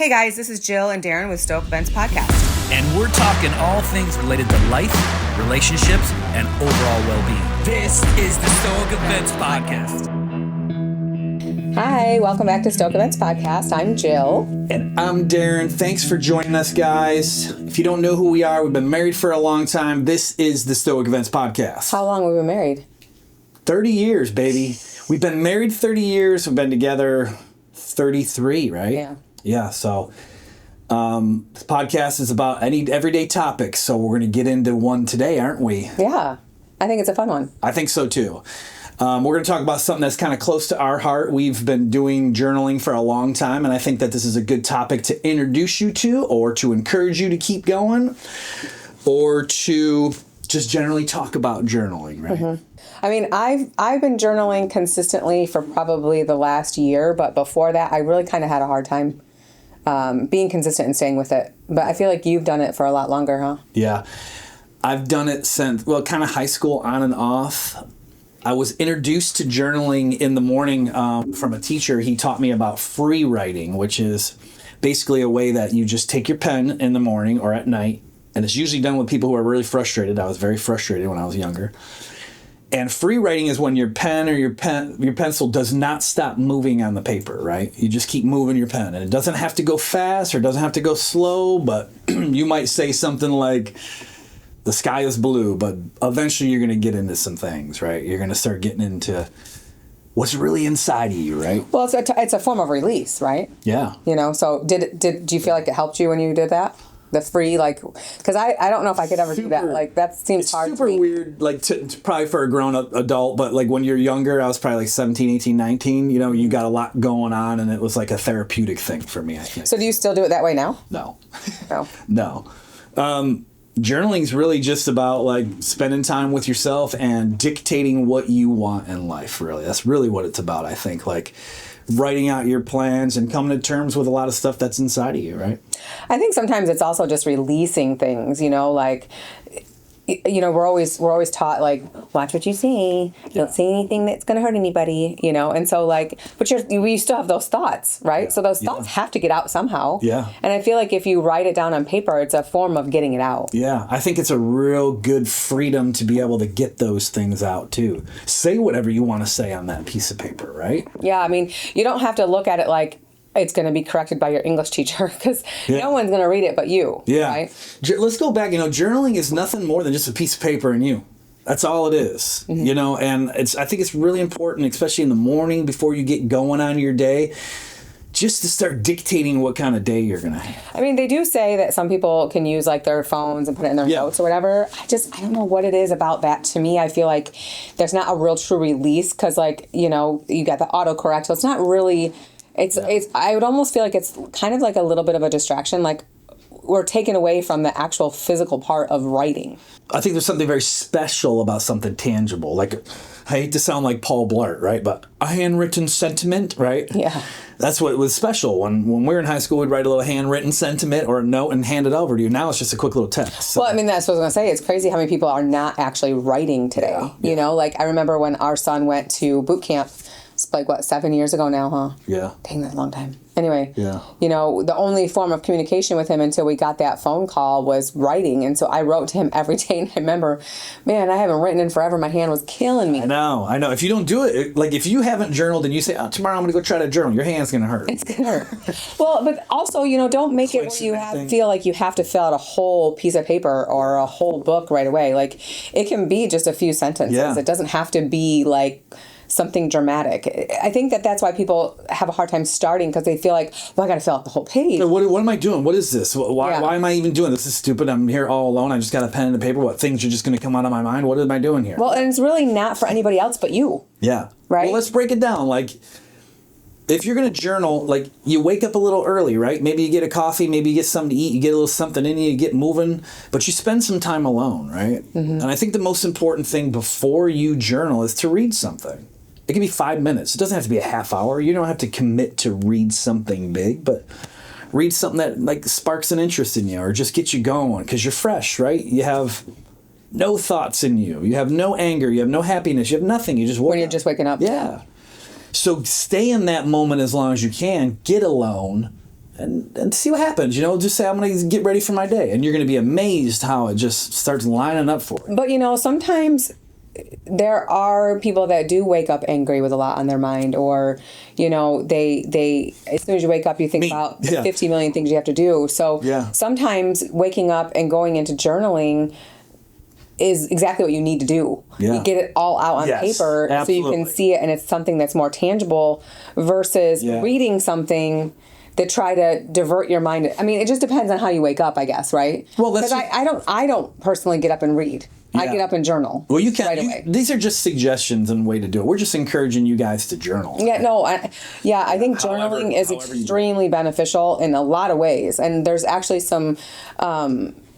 Hey guys, this is Jill and Darren with Stoke Events Podcast. And we're talking all things related to life, relationships, and overall well-being. This is the Stoke Events Podcast. Hi, welcome back to Stoke Events Podcast. I'm Jill. And I'm Darren. Thanks for joining us, guys. If you don't know who we are, we've been married for a long time. This is the Stoic Events Podcast. How long have we been married? 30 years, baby. We've been married 30 years. We've been together 33, right? Yeah. Yeah, so this podcast is about any everyday topics. So we're going to get into one today, aren't we? Yeah, I think it's a fun one. I think so, too. We're going to talk about something that's kind of close to our heart. We've been doing journaling for a long time, and I think that this is a good topic to introduce you to, or to encourage you to keep going, or to just generally talk about journaling, right? Mm-hmm. I mean, I've been journaling consistently for probably the last year, but before that, I really kind of had a hard time being consistent and staying with it. But I feel like you've done it for a lot longer, huh? Yeah. I've done it since, well, kind of high school on and off. I was introduced to journaling in the morning from a teacher. He taught me about free writing, which is basically a way that you just take your pen in the morning or at night, and it's usually done with people who are really frustrated. I was very frustrated when I was younger. And free writing is when your pen or your pencil does not stop moving on the paper, right? You just keep moving your pen. And it doesn't have to go fast or it doesn't have to go slow, but you might say something like, the sky is blue, but eventually you're going to get into some things, right? You're going to start getting into what's really inside of you, right? Well, it's a form of release, right? Yeah. You know, so do you feel like it helped you when you did that? The free, like, because I don't know if I could ever do that. Like, that seems hard super to me. weird, like, probably for a grown-up adult, but, like, when you're younger, I was probably, like, 17, 18, 19, you know, you got a lot going on, and it was, like, a therapeutic thing for me, I think. So do you still do it that way now? No. No. No. Journaling is really just about, like, spending time with yourself and dictating what you want in life, really. That's really what it's about, I think. Like, writing out your plans and coming to terms with a lot of stuff that's inside of you, right? I think sometimes it's also just releasing things, you know, like, you know, we're always taught, like, watch what you say. Don't say anything that's going to hurt anybody, you know. And so, like, but we still have those thoughts, right? Yeah. So those thoughts have to get out somehow. Yeah. And I feel like if you write it down on paper, it's a form of getting it out. Yeah. I think it's a real good freedom to be able to get those things out, too. Say whatever you want to say on that piece of paper, right? Yeah. I mean, you don't have to look at it like it's going to be corrected by your English teacher, because no one's going to read it but you. Yeah. Right? Let's go back. You know, journaling is nothing more than just a piece of paper and you. That's all it is. Mm-hmm. You know, and I think it's really important, especially in the morning before you get going on your day, just to start dictating what kind of day you're going to have. I mean, they do say that some people can use, like, their phones and put it in their notes or whatever. I don't know what it is about that. To me, I feel like there's not a real true release because, like, you know, you got the autocorrect, so it's not really... It's. I would almost feel like it's kind of like a little bit of a distraction. Like, we're taken away from the actual physical part of writing. I think there's something very special about something tangible. Like, I hate to sound like Paul Blart, right? But a handwritten sentiment, right? Yeah. That's what was special. When we were in high school, we'd write a little handwritten sentiment or a note and hand it over to you. Now it's just a quick little text. So. Well, I mean, that's what I was going to say. It's crazy how many people are not actually writing today. Yeah. You know, like, I remember when our son went to boot camp. It's like, what, 7 years ago now, huh? Yeah. Dang, that's a long time. Anyway, yeah. You know, the only form of communication with him until we got that phone call was writing. And so I wrote to him every day. And I remember, man, I haven't written in forever. My hand was killing me. I know. If you don't do it, like, if you haven't journaled and you say, tomorrow I'm going to go try to journal, your hand's going to hurt. It's going to hurt. Well, but also, you know, don't make it where you feel like you have to fill out a whole piece of paper or a whole book right away. Like, it can be just a few sentences. Yeah. It doesn't have to be, like, something dramatic. I think that's why people have a hard time starting, because they feel like, well, I got to fill out the whole page. What am I doing? What is this? Why am I even doing this? This is stupid. I'm here all alone. I just got a pen and a paper. What things are just going to come out of my mind? What am I doing here? Well, and it's really not for anybody else but you. Yeah. Right? Well, let's break it down. Like, if you're going to journal, like, you wake up a little early, right? Maybe you get a coffee, maybe you get something to eat, you get a little something in you get moving, but you spend some time alone, right? Mm-hmm. And I think the most important thing before you journal is to read something. It can be 5 minutes. It doesn't have to be a half hour. You don't have to commit to read something big, but read something that, like, sparks an interest in you or just gets you going because you're fresh, right? You have no thoughts in you. You have no anger. You have no happiness. You have nothing. You just when you're just waking up. Yeah. So stay in that moment as long as you can. Get alone and see what happens. Just say, I'm going to get ready for my day. And you're going to be amazed how it just starts lining up for it. But, sometimes there are people that do wake up angry with a lot on their mind, or, they as soon as you wake up, you think about the 50 million things you have to do. So sometimes waking up and going into journaling is exactly what you need to do. Yeah. You get it all out on paper so you can see it, and it's something that's more tangible versus reading something that try to divert your mind. I mean, it just depends on how you wake up, I guess, right? Well, because I don't personally get up and read. I get up and journal. Well, you can. Right away. These are just suggestions and way to do it. We're just encouraging you guys to journal. Yeah, no, I think journaling is extremely beneficial in a lot of ways, and there's actually some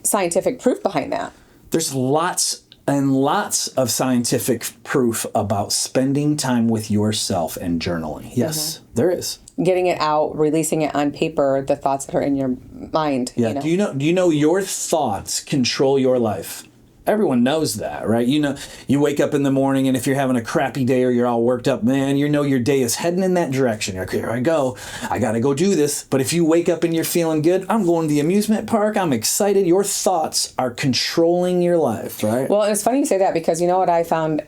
scientific proof behind that. There's lots and lots of scientific proof about spending time with yourself and journaling. Yes, there is. Getting it out, releasing it on paper, the thoughts that are in your mind. Yeah. Do you know your thoughts control your life? Everyone knows that, right? You wake up in the morning, and if you're having a crappy day or you're all worked up, man, your day is heading in that direction. You're like, here I go. I got to go do this. But if you wake up and you're feeling good, I'm going to the amusement park. I'm excited. Your thoughts are controlling your life, right? Well, it's funny you say that, because you know what I found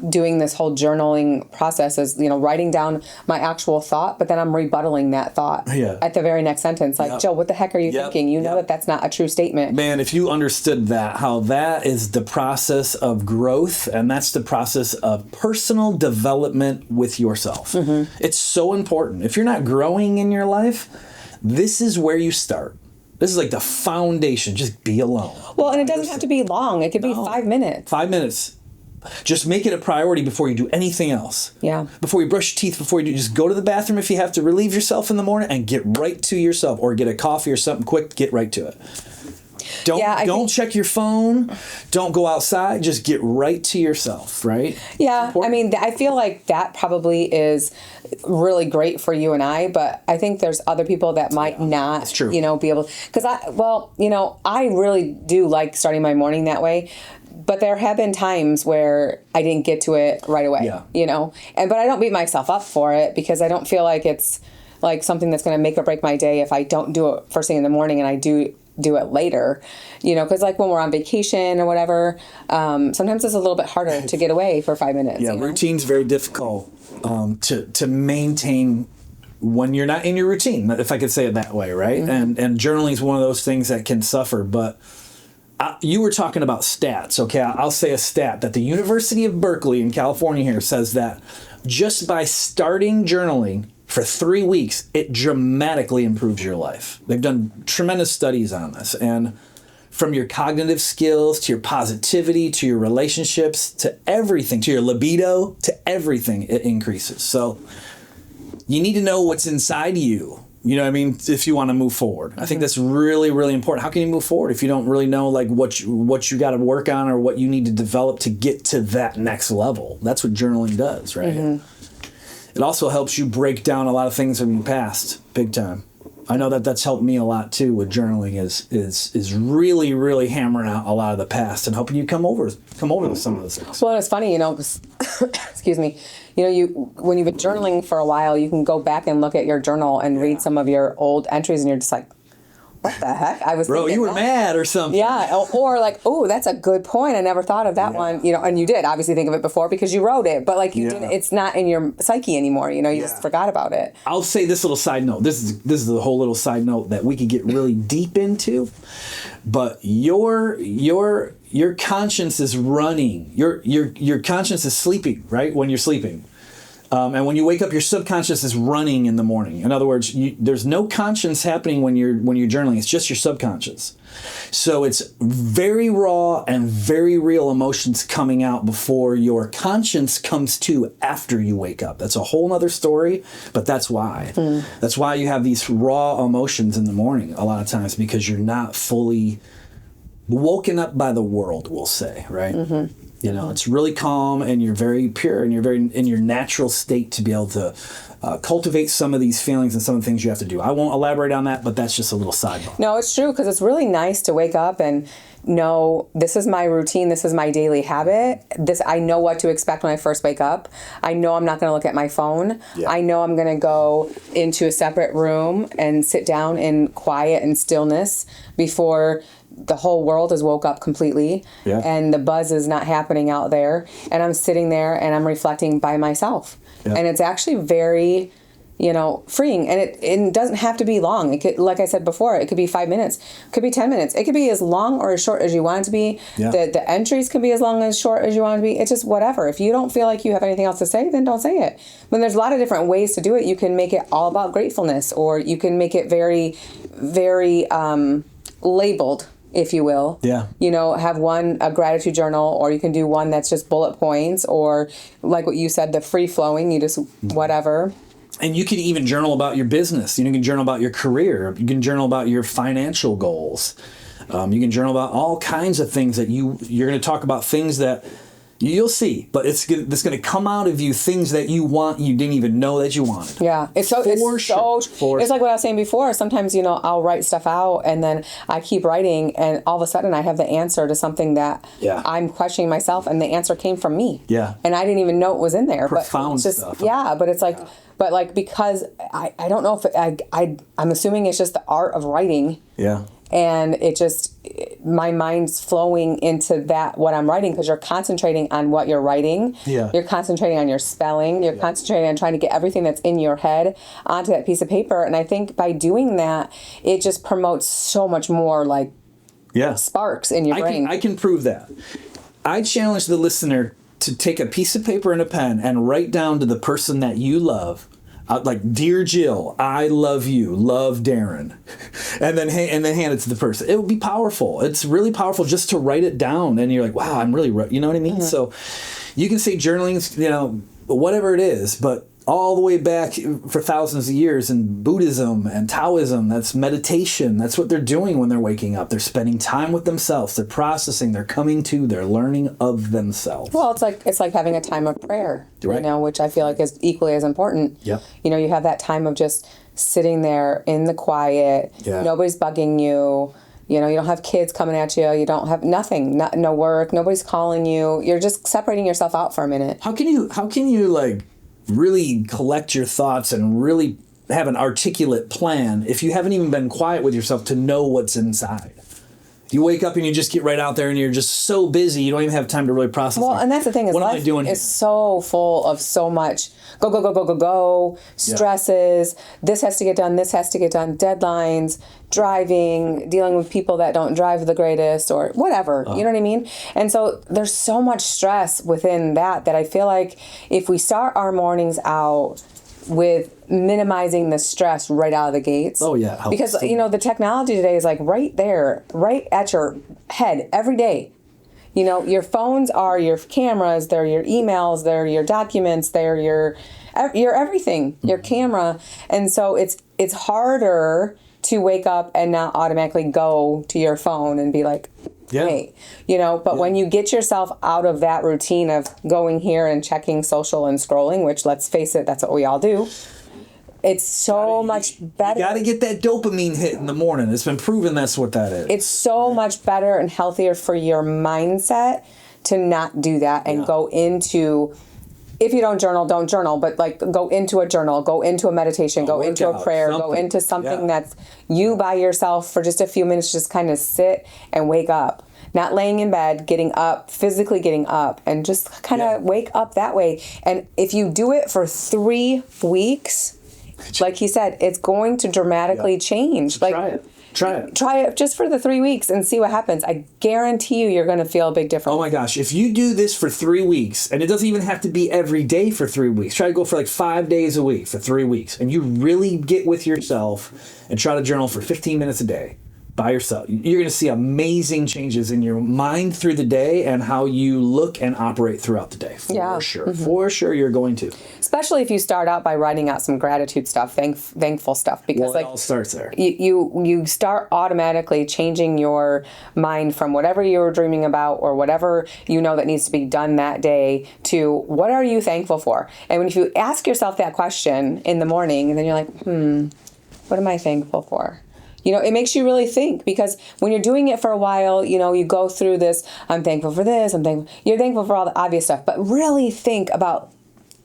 doing this whole journaling process is, writing down my actual thought, but then I'm rebuttaling that thought at the very next sentence. Like, Joe, what the heck are you thinking? You know that that's not a true statement. Man, if you understood that, how that is the process of growth, and that's the process of personal development with yourself. Mm-hmm. It's so important. If you're not growing in your life, this is where you start. This is like the foundation. Just be alone. Well, and it doesn't have to be long. It could be 5 minutes. 5 minutes. Just make it a priority before you do anything else. Yeah. Before you brush your teeth, just go to the bathroom if you have to relieve yourself in the morning, and get right to yourself, or get a coffee or something quick, get right to it. Don't check your phone. Don't go outside. Just get right to yourself, right? Yeah. I mean, I feel like that probably is really great for you and I, but I think there's other people that might not, be able, because I really do like starting my morning that way. But there have been times where I didn't get to it right away, but I don't beat myself up for it, because I don't feel like it's like something that's going to make or break my day if I don't do it first thing in the morning and I do it later, because like when we're on vacation or whatever, sometimes it's a little bit harder to get away for 5 minutes. Yeah, routine's very difficult to maintain when you're not in your routine, if I could say it that way, right? Mm-hmm. And journaling is one of those things that can suffer, but you were talking about stats, okay? I'll say a stat that the University of Berkeley in California here says that just by starting journaling for 3 weeks, it dramatically improves your life. They've done tremendous studies on this. And from your cognitive skills, to your positivity, to your relationships, to everything, to your libido, to everything, it increases. So you need to know what's inside you. You know what I mean? If you want to move forward. I think that's really, really important. How can you move forward if you don't really know like what you got to work on, or what you need to develop to get to that next level? That's what journaling does, right? Mm-hmm. It also helps you break down a lot of things from your past, big time. I know that's helped me a lot too with journaling, is really, really hammering out a lot of the past and helping you come over with some of those things. Well, it's funny, excuse me, when you've been journaling for a while, you can go back and look at your journal and read some of your old entries, and you're just like, what the heck? I was thinking, you were mad or something. Yeah, or like, oh, that's a good point. I never thought of that one. And you did obviously think of it before because you wrote it, but like you didn't. It's not in your psyche anymore. You just forgot about it. I'll say this little side note. This is the whole little side note that we could get really deep into. But your conscience is running. Your conscience is sleeping, right? When you're sleeping. And when you wake up, your subconscious is running in the morning. In other words, there's no conscience happening when you're journaling. It's just your subconscious. So it's very raw and very real emotions coming out before your conscience comes to after you wake up. That's a whole nother story, but that's why. Mm. That's why you have these raw emotions in the morning a lot of times, because you're not fully woken up by the world, we'll say, right? Mm-hmm. You know, it's really calm, and you're very pure, and you're very in your natural state to be able to cultivate some of these feelings and some of the things you have to do. I won't elaborate on that, but that's just a little sidebar. No, it's true, because it's really nice to wake up and know this is my routine, this is my daily habit. I know what to expect when I first wake up. I know I'm not going to look at my phone. Yeah. I know I'm going to go into a separate room and sit down in quiet and stillness before the whole world has woke up completely, and the buzz is not happening out there, and I'm sitting there and I'm reflecting by myself. And it's actually very, freeing, and it doesn't have to be long. It could, like I said before, it could be 5 minutes, it could be 10 minutes, it could be as long or as short as you want it to be. The entries can be as long as short as you want it to be. It's just whatever. If you don't feel like you have anything else to say, then don't say it. But there's a lot of different ways to do it. You can make it all about gratefulness, or you can make it very, very labeled, if you will. Have a gratitude journal, or you can do one that's just bullet points, or like what you said, the free flowing, you just whatever. And you can even journal about your business. You can journal about your career. You can journal about your financial goals. You can journal about all kinds of things that you're going to talk about, things that you'll see, but it's going to come out of you, things that you want, you didn't even know that you wanted. Yeah, it's like what I was saying before. Sometimes, I'll write stuff out, and then I keep writing, and all of a sudden I have the answer to something that I'm questioning myself, and the answer came from me. Yeah. And I didn't even know it was in there. Profound but just, stuff. Yeah, but it's like, because I don't know if I'm assuming it's just the art of writing. Yeah. And my mind's flowing into what I'm writing, because you're concentrating on what you're writing. Yeah. You're concentrating on your spelling. You're concentrating on trying to get everything that's in your head onto that piece of paper. And I think by doing that, it just promotes so much more sparks in your brain. I can prove that. I challenge the listener to take a piece of paper and a pen and write down to the person that you love, like, Dear Jill, I love you, love Darren, and then hand it to the person. It would be powerful. It's really powerful just to write it down, and you're like, wow, I'm really, you know what I mean? Mm-hmm. So you can say journaling, whatever it is, but all the way back for thousands of years in Buddhism and Taoism, that's meditation. That's what they're doing when they're waking up. They're spending time with themselves. They're processing. They're they're learning of themselves. Well, it's like having a time of prayer, right. Which I feel like is equally as important. Yep. You have that time of just sitting there in the quiet. Yeah. Nobody's bugging you. You don't have kids coming at you. You don't have nothing, no work. Nobody's calling you. You're just separating yourself out for a minute. How can you really collect your thoughts and really have an articulate plan if you haven't even been quiet with yourself to know what's inside? You wake up and you just get right out there, and you're just so busy you don't even have time to really process. Well, and that's the thing is, what life am I doing is here? so full of so much go, stresses. Yeah. This has to get done. This has to get done. Deadlines, driving, dealing with people that don't drive the greatest, or whatever. You know what I mean? And so there's so much stress within that I feel like if we start our mornings out with minimizing the stress right out of the gates. Oh yeah. Because the technology today is like right there, right at your head every day. Your phones are your cameras, they're your emails, they're your documents, they're your everything, your camera. And so it's harder to wake up and not automatically go to your phone and be like, hey, but when you get yourself out of that routine of going here and checking social and scrolling, which, let's face it, that's what we all do. It's so much better. You got to get that dopamine hit in the morning. It's been proven that's what that is. It's so much better and healthier for your mindset to not do that and go into, if you don't journal, but go into a journal, go into a meditation, go into a prayer, go into something that's you by yourself for just a few minutes, just kind of sit and wake up. Not laying in bed, getting up, physically getting up, and just kind of wake up that way. And if you do it for 3 weeks, like he said, it's going to dramatically change. Try it. Try it just for the 3 weeks and see what happens. I guarantee you're going to feel a big difference. Oh my gosh. If you do this for 3 weeks, and it doesn't even have to be every day for 3 weeks, try to go for 5 days a week for 3 weeks, and you really get with yourself and try to journal for 15 minutes a day. by yourself, you're going to see amazing changes in your mind through the day and how you look and operate throughout the day. For sure. Mm-hmm. For sure you're going to. Especially if you start out by writing out some gratitude stuff, thankful stuff. Because it all starts there. You start automatically changing your mind from whatever you were dreaming about or whatever you know that needs to be done that day to what are you thankful for? And if you ask yourself that question in the morning, and then you're like, what am I thankful for? You know, it makes you really think, because when you're doing it for a while, you know, you go through this, I'm thankful for this, you're thankful for all the obvious stuff, but really think about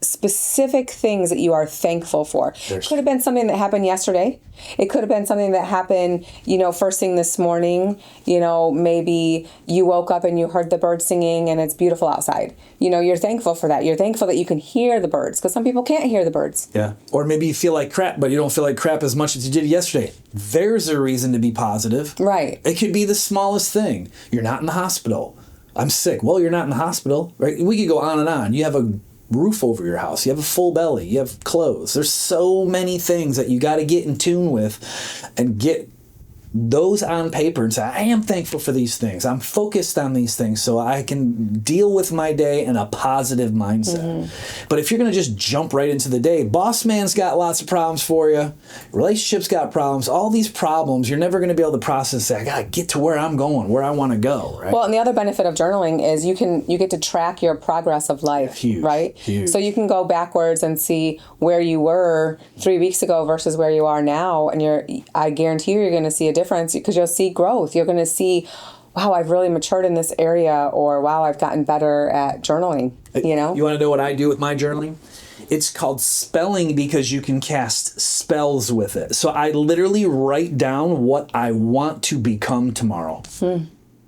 specific things that you are thankful for. It could have been something that happened yesterday. It could have been something that happened, you know, first thing this morning. You know, maybe you woke up and you heard the birds singing and it's beautiful outside. You know, you're thankful for that. You're thankful that you can hear the birds, because some people can't hear the birds. Yeah. Or maybe you feel like crap, but you don't feel like crap as much as you did yesterday. There's a reason to be positive. Right. It could be the smallest thing. You're not in the hospital. I'm sick. Well, you're not in the hospital, right? We could go on and on. You have a roof over your house. You have a full belly. You have clothes. There's so many things that you got to get in tune with and get those on paper and say, I am thankful for these things. I'm focused on these things so I can deal with my day in a positive mindset. Mm-hmm. But if you're going to just jump right into the day, boss man's got lots of problems for you. Relationships got problems. All these problems, you're never going to be able to process, say, I got to get to where I'm going, where I want to go. Right? Well, and the other benefit of journaling is you get to track your progress of life. Huge, right? Huge. So you can go backwards and see where you were 3 weeks ago versus where you are now. And I guarantee you're going to see a difference, because you'll see growth. You're going to see, wow, I've really matured in this area, or wow, I've gotten better at journaling, you know? You want to know what I do with my journaling? It's called spelling, because you can cast spells with it. So I literally write down what I want to become tomorrow.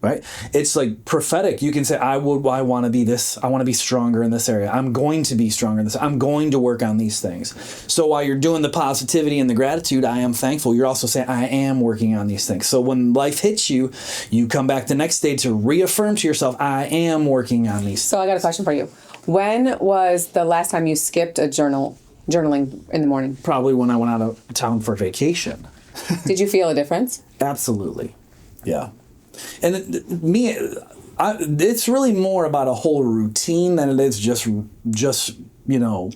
Right? It's like prophetic. You can say, I want to be this. I want to be stronger in this area. I'm going to be stronger in this. I'm going to work on these things. So while you're doing the positivity and the gratitude, I am thankful, you're also saying, I am working on these things. So when life hits you, you come back the next day to reaffirm to yourself, I am working on these things. So I got a question for you. When was the last time you skipped a journaling in the morning? Probably when I went out of town for vacation. Did you feel a difference? Absolutely. Yeah. And it's really more about a whole routine than it is just you know,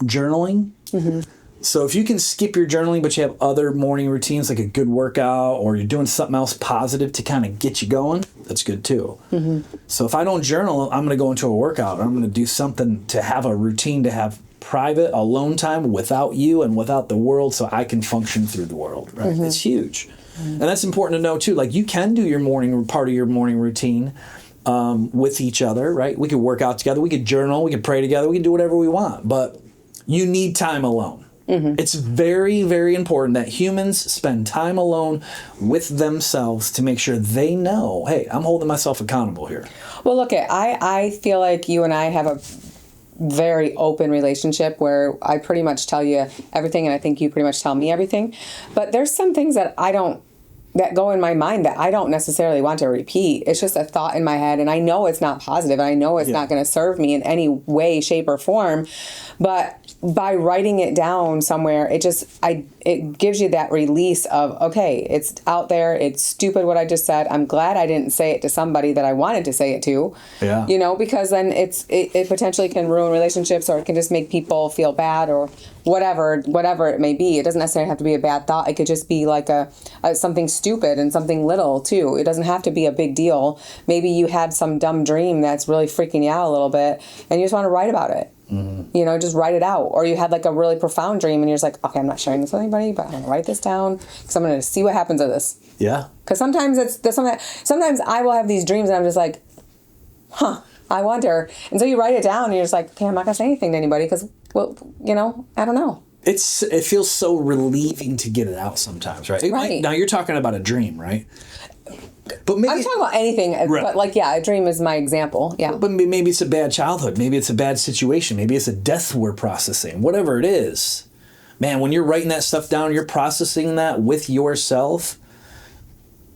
journaling. Mm-hmm. So if you can skip your journaling, but you have other morning routines like a good workout, or you're doing something else positive to kind of get you going, that's good too. Mm-hmm. So if I don't journal, I'm going to go into a workout, or I'm going to do something to have a routine, to have private alone time without you and without the world, so I can function through the world. Right? Mm-hmm. It's huge. And that's important to know too. Like, you can do part of your morning routine with each other, right? We could work out together. We could journal. We could pray together. We can do whatever we want. But you need time alone. Mm-hmm. It's very, very important that humans spend time alone with themselves to make sure they know, hey, I'm holding myself accountable here. Well, look, I feel like you and I have a very open relationship where I pretty much tell you everything, and I think you pretty much tell me everything. But there's some things that that go in my mind that I don't necessarily want to repeat. It's just a thought in my head, and I know it's not positive, and I know it's not going to serve me in any way, shape, or form. But by writing it down somewhere, it gives you that release of, okay, it's out there. It's stupid what I just said. I'm glad I didn't say it to somebody that I wanted to say it to. Yeah. You know, because then it potentially can ruin relationships, or it can just make people feel bad, or whatever it may be. It doesn't necessarily have to be a bad thought. It could just be like a something stupid and something little too. It doesn't have to be a big deal. Maybe you had some dumb dream that's really freaking you out a little bit, and you just want to write about it. Mm-hmm. You know, just write it out. Or you had like a really profound dream, and you're just like, okay, I'm not sharing this with anybody, but I'm going to write this down because I'm going to see what happens with this. Yeah. Because sometimes sometimes I will have these dreams, and I'm just like, I wonder. And so you write it down, and you're just like, okay, I'm not going to say anything to anybody because, well, you know, I don't know. It feels so relieving to get it out sometimes, right? Right. Now you're talking about a dream, right? But maybe, I'm talking about anything, right. But like, yeah, a dream is my example. Yeah. But maybe it's a bad childhood. Maybe it's a bad situation. Maybe it's a death we're processing. Whatever it is, man, when you're writing that stuff down, you're processing that with yourself.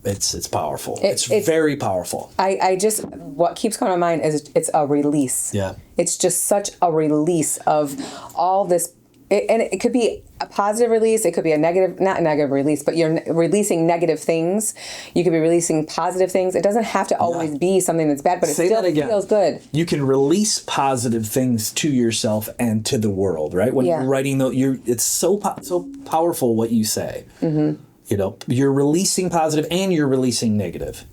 It's powerful. It's very powerful. What keeps coming to mind is it's a release. Yeah. It's just such a release of all this and it could be a positive release. It could be a negative, not a negative release, but you're releasing negative things. You could be releasing positive things. It doesn't have to always be something that's bad, but it still feels good. You can release positive things to yourself and to the world, right? When you're writing, it's so powerful what you say. Mm-hmm. You know, you're releasing positive and you're releasing negative.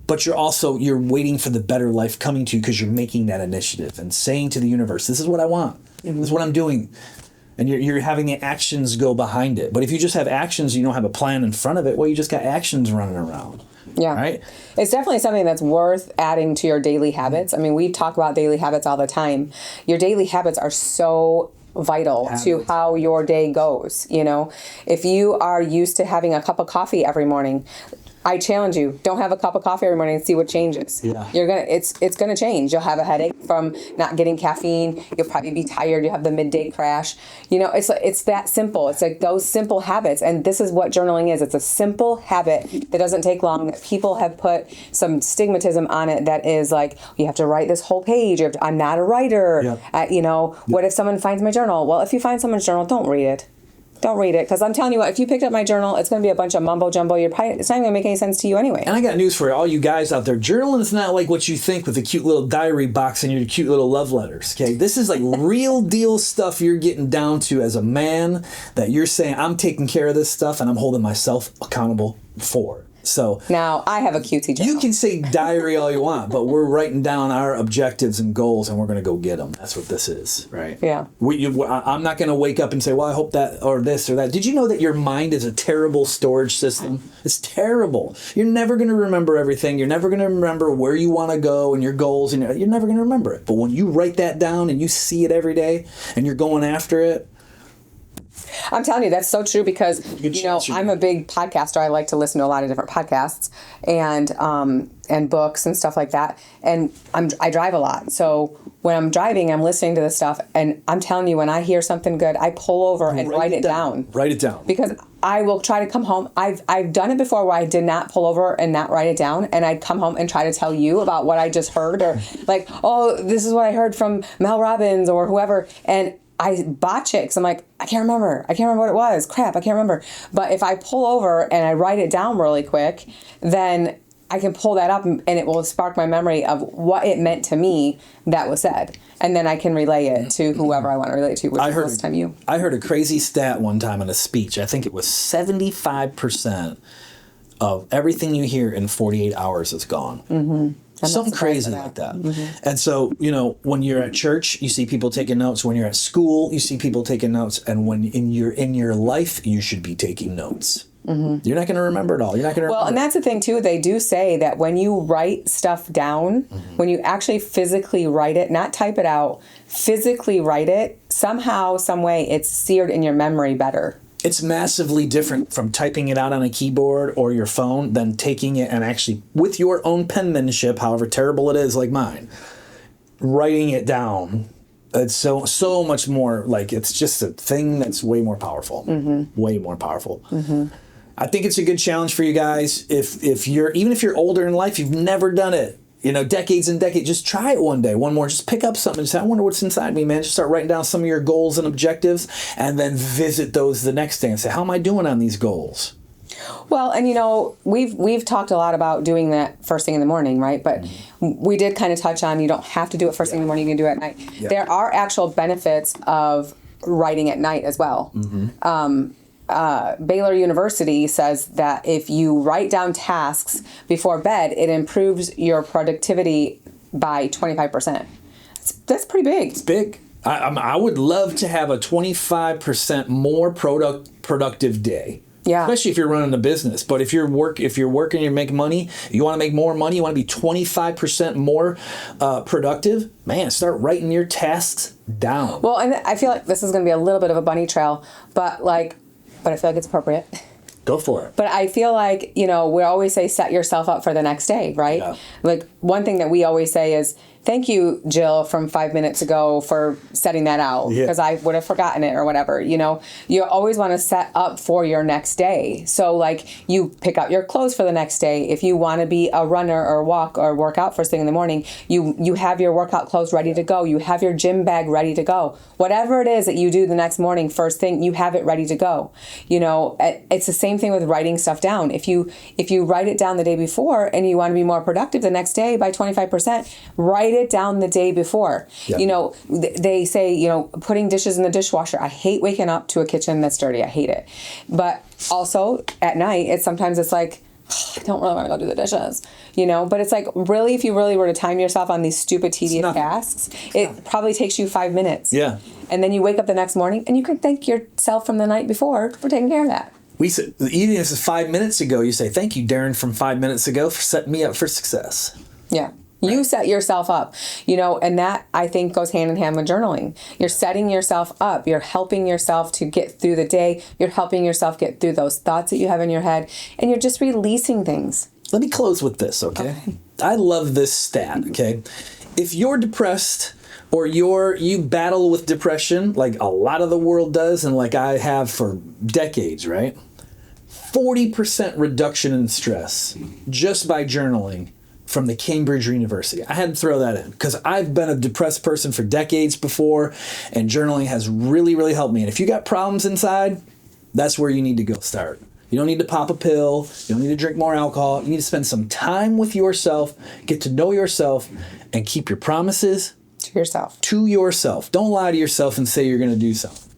But you're waiting for the better life coming to you because you're making that initiative and saying to the universe, this is what I want. Mm-hmm. This is what I'm doing. And you're having the actions go behind it. But if you just have actions, you don't have a plan in front of it, well, you just got actions running around. Yeah. Right? It's definitely something that's worth adding to your daily habits. I mean, we talk about daily habits all the time. Your daily habits are so vital to how your day goes. You know, if you are used to having a cup of coffee every morning, I challenge you, don't have a cup of coffee every morning and see what changes. Yeah. It's gonna change. You'll have a headache from not getting caffeine. You'll probably be tired. You'll have the midday crash. You know, it's that simple. It's like those simple habits. And this is what journaling is. It's a simple habit that doesn't take long, that people have put some stigmatism on it that is like, you have to write this whole page. I'm not a writer. Yep. You know, what if someone finds my journal? Well, if you find someone's journal, don't read it. Don't read it, because I'm telling you what, if you picked up my journal, it's going to be a bunch of mumbo jumbo. It's not even going to make any sense to you anyway. And I got news for all you guys out there. Journaling is not like what you think with a cute little diary box and your cute little love letters, okay? This is like real deal stuff you're getting down to as a man, that you're saying, I'm taking care of this stuff and I'm holding myself accountable for. So now I have a cutesy journal. You can say diary all you want, but we're writing down our objectives and goals, and we're going to go get them. That's what this is, right? Yeah. I'm not going to wake up and say, well, I hope that or this or that. Did you know that your mind is a terrible storage system? It's terrible. You're never going to remember everything. You're never going to remember where you want to go and your goals, and you're never going to remember it. But when you write that down and you see it every day and you're going after it, I'm telling you, that's so true, because, you know, I'm a big podcaster. I like to listen to a lot of different podcasts and books and stuff like that. And I drive a lot. So when I'm driving, I'm listening to this stuff. And I'm telling you, when I hear something good, I pull over and write it down. Write it down. Because I will try to come home. I've done it before where I did not pull over and not write it down. And I'd come home and try to tell you about what I just heard. Or like, oh, this is what I heard from Mel Robbins or whoever. And I botch it because I'm like, I can't remember what it was. Crap, I can't remember. But if I pull over and I write it down really quick, then I can pull that up and it will spark my memory of what it meant to me that was said. And then I can relay it to whoever I want to relate it to, which is this time you. I heard a crazy stat one time in a speech. I think it was 75% of everything you hear in 48 hours is gone. Mm-hmm. Something crazy like that. Mm-hmm. And so, you know, when you're at church, you see people taking notes. When you're at school, you see people taking notes. And when in your life, you should be taking notes. Mm-hmm. You're not going to remember it all. You're not going to remember. Well, and that's the thing, too. They do say that when you write stuff down, when you actually physically write it, not type it out, physically write it, somehow, some way, it's seared in your memory better. It's massively different from typing it out on a keyboard or your phone than taking it and actually, with your own penmanship, however terrible it is, like mine, writing it down. It's so much more, like, it's just a thing that's way more powerful. Mm-hmm. Way more powerful. Mm-hmm. I think it's a good challenge for you guys. If you're, even if you're older in life, you've never done it, you know, decades and decades, just try it one day, one more. Just pick up something and say, I wonder what's inside me, man. Just start writing down some of your goals and objectives and then visit those the next day and say, how am I doing on these goals? Well, and you know, we've talked a lot about doing that first thing in the morning, right? But we did kind of touch on, you don't have to do it first thing in the morning, you can do it at night. Yeah. There are actual benefits of writing at night as well. Mm-hmm. Baylor University says that if you write down tasks before bed, it improves your productivity by 25%. That's pretty big. It's big. I would love to have a 25% more productive day. Yeah. Especially if you're running a business. But if you're working, you're making money, you want to make more money, you want to be 25% more productive, man, start writing your tasks down. Well, and I feel like this is going to be a little bit of a bunny trail, but I feel like it's appropriate. Go for it. But I feel like, you know, we always say set yourself up for the next day, right? Yeah. Like one thing that we always say is thank you, Jill, from 5 minutes ago for setting that out because I would have forgotten it or whatever. You know, you always want to set up for your next day. So like you pick out your clothes for the next day. If you want to be a runner or walk or work out first thing in the morning, you have your workout clothes ready to go. You have your gym bag ready to go. Whatever it is that you do the next morning, first thing, you have it ready to go. You know, it's the same thing with writing stuff down. If you write it down the day before and you want to be more productive the next day by 25%, write it down the day before. Yep. You know, they say, you know, putting dishes in the dishwasher. I hate waking up to a kitchen that's dirty. I hate it. But also at night, sometimes it's like, I don't really want to go do the dishes, you know, but it's like really, if you really were to time yourself on these stupid, tedious tasks, it probably takes you 5 minutes. Yeah. And then you wake up the next morning and you can thank yourself from the night before for taking care of that. We said, even if it's 5 minutes ago, you say, thank you, Darren, from 5 minutes ago for setting me up for success. Yeah. You set yourself up, you know, and that I think goes hand in hand with journaling. You're setting yourself up. You're helping yourself to get through the day. You're helping yourself get through those thoughts that you have in your head, and you're just releasing things. Let me close with this, okay? I love this stat, okay? If you're depressed or you battle with depression like a lot of the world does and like I have for decades, right? 40% reduction in stress just by journaling from the Cambridge University. I had to throw that in because I've been a depressed person for decades before, and journaling has really, really helped me. And if you got problems inside, that's where you need to go start. You don't need to pop a pill. You don't need to drink more alcohol. You need to spend some time with yourself, get to know yourself, and keep your promises to yourself. To yourself. Don't lie to yourself and say you're going to do something.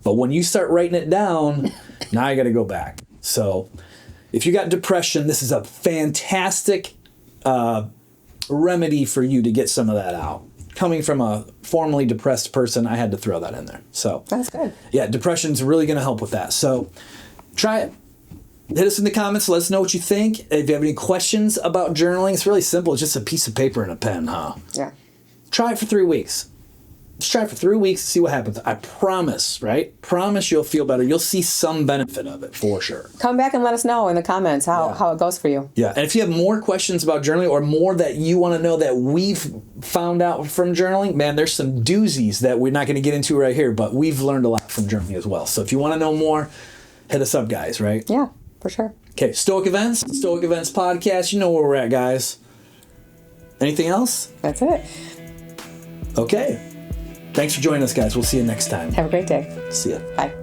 But when you start writing it down, now you got to go back. So if you got depression, this is a fantastic remedy for you to get some of that out. Coming from a formerly depressed person, I had to throw that in there. So that's good. Yeah, depression's really going to help with that. So try it. Hit us in the comments. Let us know what you think. If you have any questions about journaling, it's really simple. It's just a piece of paper and a pen, huh? Yeah. Try it for 3 weeks. Just try it for 3 weeks and see what happens. I promise, right? Promise you'll feel better. You'll see some benefit of it for sure. Come back and let us know in the comments how it goes for you. Yeah. And if you have more questions about journaling or more that you want to know that we've found out from journaling, man, there's some doozies that we're not going to get into right here, but we've learned a lot from journaling as well. So if you want to know more, hit us up, guys, right? Yeah, for sure. Okay. Stoic Events Podcast. You know where we're at, guys. Anything else? That's it. Okay. Thanks for joining us, guys. We'll see you next time. Have a great day. See ya. Bye.